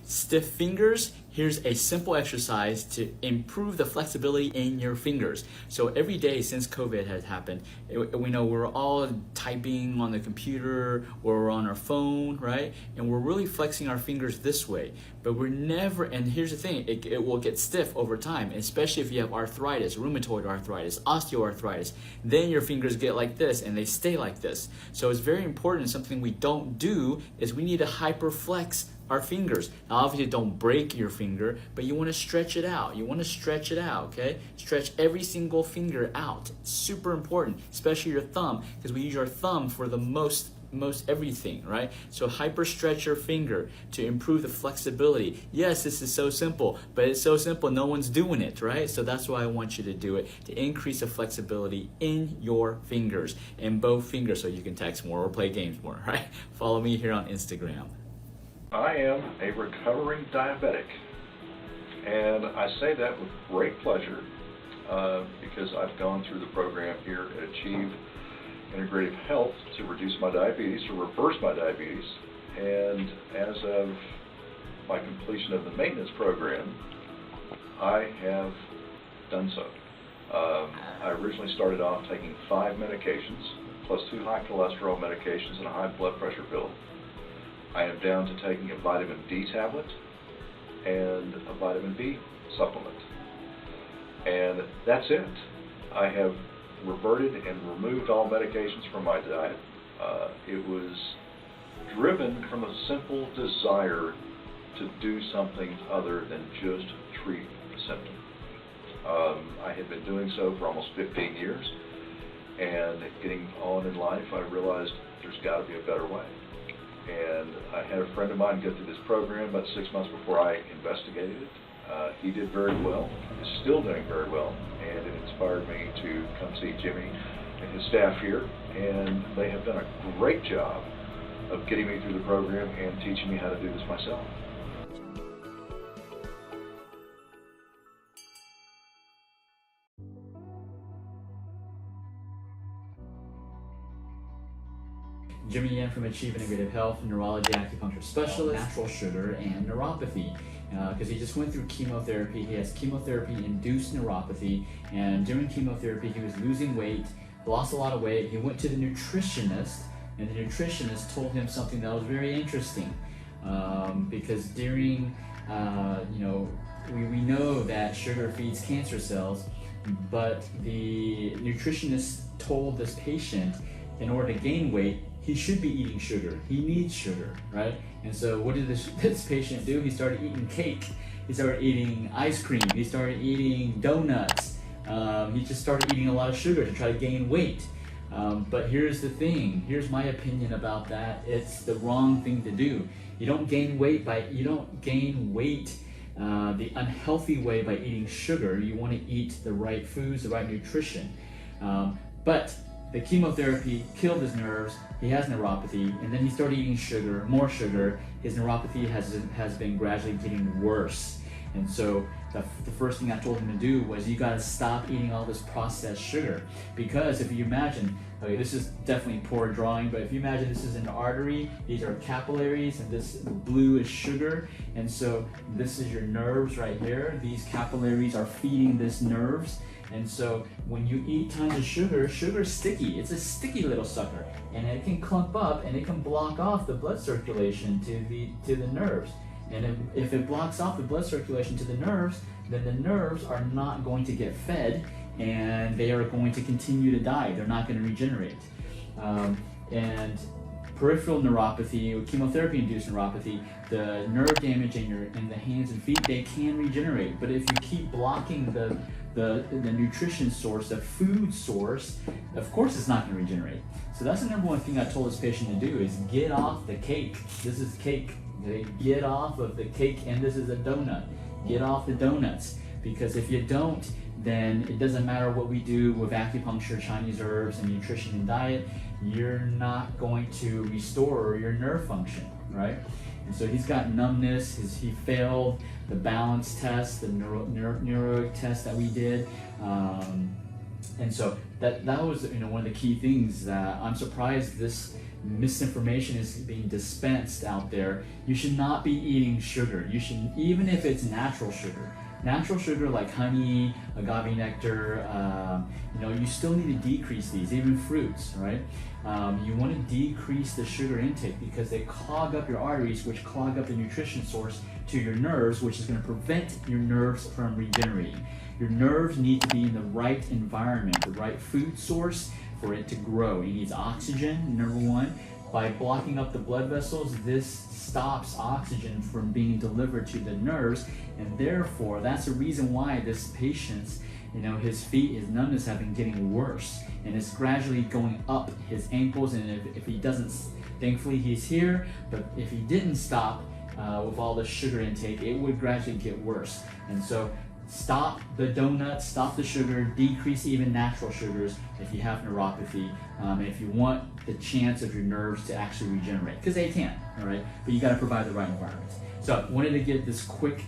stiff fingers, here's a simple exercise to improve the flexibility in your fingers. So every day since COVID has happened, we know we're all typing on the computer or on our phone, right? And we're really flexing our fingers this way, but we're never, and here's the thing, it will get stiff over time, especially if you have arthritis, rheumatoid arthritis, osteoarthritis. Then your fingers get like this and they stay like this. So it's very important, something we don't do is we need to hyperflex our fingers. Now obviously don't break your finger, but you want to stretch it out. You want to stretch it out, okay? Stretch every single finger out. It's super important, especially your thumb, because we use our thumb for the most everything, right? So hyper stretch your finger to improve the flexibility. Yes, this is so simple, but it's so simple no one's doing it, right? So that's why I want you to do it, to increase the flexibility in your fingers, in both fingers, so you can text more or play games more, right? Follow me here on Instagram. I am a recovering diabetic, and I say that with great pleasure because I've gone through the program here at Achieve Integrative Health to reduce my diabetes, to reverse my diabetes, and as of my completion of the maintenance program, I have done so. I originally started off taking 5 medications, plus 2 high cholesterol medications and a high blood pressure pill. I am down to taking a vitamin D tablet and a vitamin B supplement. And that's it. I have reverted and removed all medications from my diet. It was driven from a simple desire to do something other than just treat the symptom. I had been doing so for almost 15 years, and getting on in life, I realized there's got to be a better way. And I had a friend of mine get through this program about 6 months before I investigated it. He did very well, is still doing very well, and it inspired me to come see Jimmy and his staff here, and they have done a great job of getting me through the program and teaching me how to do this myself. Jimmy Yan from Achieve Integrative Health, neurology acupuncture specialist, natural sugar, and neuropathy. Because he just went through chemotherapy. He has chemotherapy-induced neuropathy, and during chemotherapy he was losing weight, lost a lot of weight. He went to the nutritionist, and the nutritionist told him something that was very interesting. Because during, we know that sugar feeds cancer cells, but the nutritionist told this patient in order to gain weight, he should be eating sugar. He needs sugar, right? And so what did this patient do? He started eating cake. He started eating ice cream. He started eating donuts. He just started eating a lot of sugar to try to gain weight. But here's the thing. Here's my opinion about that. It's the wrong thing to do. You don't gain weight the unhealthy way by eating sugar. You want to eat the right foods, the right nutrition. But the chemotherapy killed his nerves. He has neuropathy, and then he started eating sugar, more sugar. His neuropathy has been gradually getting worse. And so the first thing I told him to do was, you got to stop eating all this processed sugar. Because if you imagine, okay, this is definitely poor drawing, but if you imagine this is an artery, these are capillaries, and this blue is sugar, and so this is your nerves right here. These capillaries are feeding this nerves. And so when you eat tons of sugar, sugar's sticky. It's a sticky little sucker, and it can clump up and it can block off the blood circulation to the nerves. And if it blocks off the blood circulation to the nerves, then the nerves are not going to get fed, and they are going to continue to die. They're not going to regenerate. And peripheral neuropathy, chemotherapy-induced neuropathy, the nerve damage in the hands and feet, they can regenerate. But if you keep blocking the nutrition source, the food source, of course it's not going to regenerate. So that's the number one thing I told this patient to do, is get off the cake. This is cake. Okay? Get off of the cake, and this is a donut. Get off the donuts, because if you don't, then it doesn't matter what we do with acupuncture, Chinese herbs, and nutrition and diet, you're not going to restore your nerve function, right? And so he's got numbness. He failed the balance test, the neuro test that we did, and so that was one of the key things that I'm surprised misinformation is being dispensed out there. You should not be eating sugar. You should, even if it's natural sugar. Natural sugar like honey, agave nectar, you still need to decrease these, even fruits, right? You want to decrease the sugar intake because they clog up your arteries, which clog up the nutrition source to your nerves, which is going to prevent your nerves from regenerating. Your nerves need to be in the right environment, the right food source for it to grow. It needs oxygen, number one. By blocking up the blood vessels, this stops oxygen from being delivered to the nerves, and therefore that's the reason why this patient's, his feet, his numbness have been getting worse, and it's gradually going up his ankles. And if he doesn't, thankfully he's here, but if he didn't stop with all the sugar intake, it would gradually get worse. And so stop the donuts, stop the sugar, decrease even natural sugars if you have neuropathy, and if you want the chance of your nerves to actually regenerate, because they can, all right? But you got to provide the right environment. So I wanted to give this quick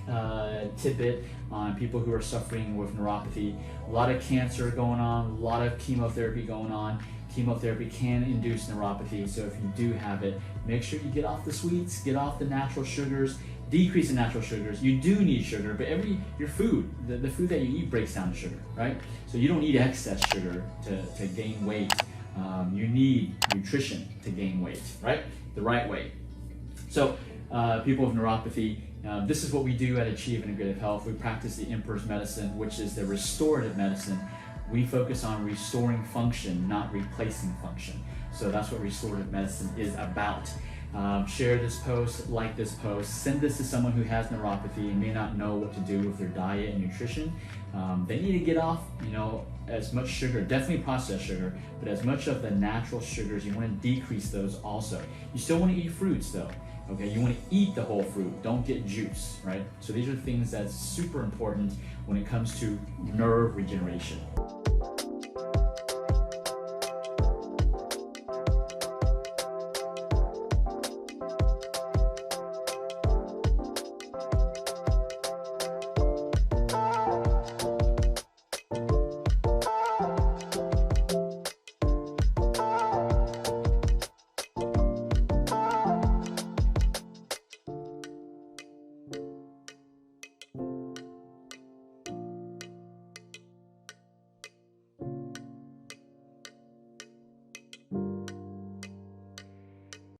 tidbit on people who are suffering with neuropathy. A lot of cancer going on, a lot of chemotherapy going on. Chemotherapy can induce neuropathy, so if you do have it, make sure you get off the sweets, get off the natural sugars, decrease the natural sugars. You do need sugar, but your food, the food that you eat breaks down the sugar, right? So you don't need excess sugar to gain weight. You need nutrition to gain weight, right? The right way. So people with neuropathy, this is what we do at Achieve Integrative Health. We practice the Emperor's Medicine, which is the restorative medicine. We focus on restoring function, not replacing function. So that's what restorative medicine is about. Share this post, like this post, send this to someone who has neuropathy and may not know what to do with their diet and nutrition. They need to get off, as much sugar, definitely processed sugar, but as much of the natural sugars. You want to decrease those also. You still want to eat fruits though, okay? You want to eat the whole fruit, don't get juice, right? So these are things that's super important when it comes to nerve regeneration.